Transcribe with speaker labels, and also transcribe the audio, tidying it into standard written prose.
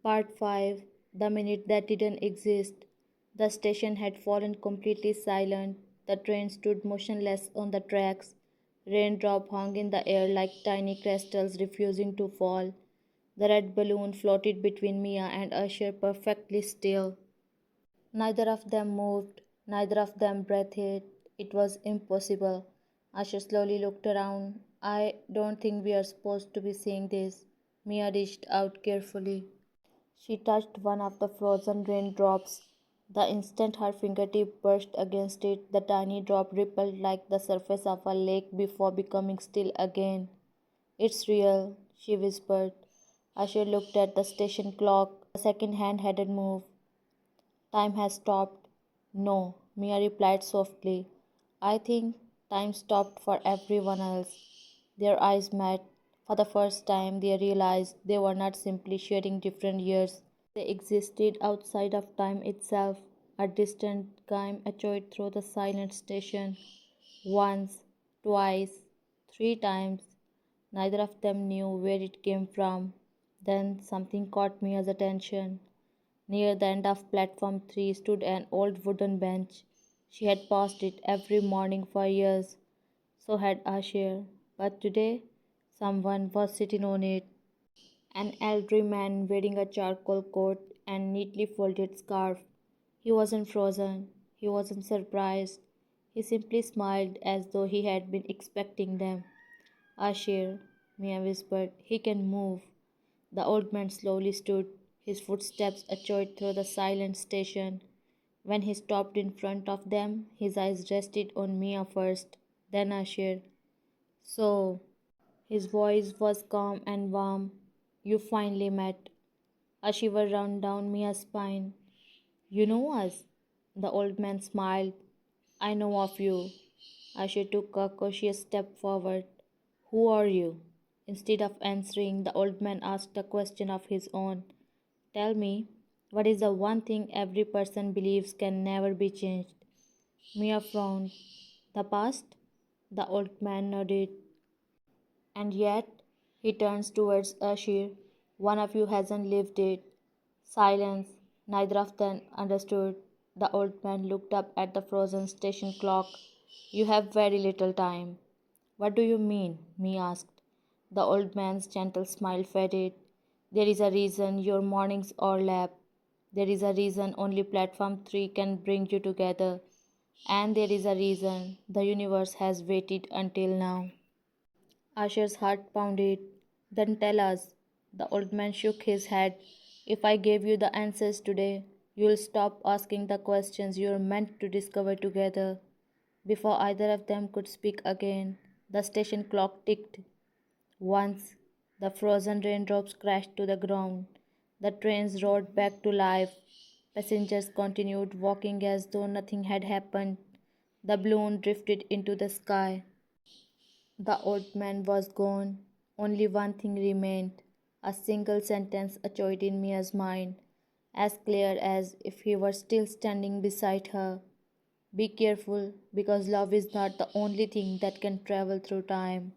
Speaker 1: Part 5. The minute that didn't exist. The station had fallen completely silent. The train stood motionless on the tracks. Raindrops hung in the air like tiny crystals refusing to fall. The red balloon floated between Mia and Usher perfectly still. Neither of them moved, neither of them breathed. It was impossible. Asha slowly looked around. I don't think we are supposed to be seeing this. Mia reached out carefully. She touched one of the frozen raindrops. The instant her fingertip brushed against it, the tiny drop rippled like the surface of a lake before becoming still again. It's real, she whispered. Asha looked at the station clock. The second hand hadn't moved. Time has stopped. No, Mia replied softly. I think time stopped for everyone else. Their eyes met. For the first time, they realized they were not simply sharing different years. They existed outside of time itself. A distant chime echoed through the silent station. Once, twice, three times. Neither of them knew where it came from. Then something caught Mia's attention. Near the end of platform 3 stood an old wooden bench. She had passed it every morning for years. So had Ashir. But today, someone was sitting on it. An elderly man wearing a charcoal coat and neatly folded scarf. He wasn't frozen. He wasn't surprised. He simply smiled as though he had been expecting them. Ashir, Mia whispered, he can move. The old man slowly stood, his footsteps echoed through the silent station. When he stopped in front of them, his eyes rested on Mia first, then Ashir. So, his voice was calm and warm. You finally met. A shiver ran down Mia's spine. You know us? The old man smiled. I know of you. Ashir took a cautious step forward. Who are you? Instead of answering, the old man asked a question of his own. Tell me, what is the one thing every person believes can never be changed? Mia frowned. The past? The old man nodded. And yet, he turns towards Ashir. One of you hasn't lived it. Silence. Neither of them understood. The old man looked up at the frozen station clock. You have very little time. What do you mean? Me asked. The old man's gentle smile faded. There is a reason your mornings overlap. There is a reason only platform 3 can bring you together. And there is a reason the universe has waited until now. Asher's heart pounded. Then tell us. The old man shook his head. If I gave you the answers today, you'll stop asking the questions you're meant to discover together. Before either of them could speak again, the station clock ticked. Once, the frozen raindrops crashed to the ground. The trains roared back to life. Passengers continued walking as though nothing had happened. The balloon drifted into the sky. The old man was gone. Only one thing remained. A single sentence echoed in Mia's mind, as clear as if he were still standing beside her. Be careful, because love is not the only thing that can travel through time.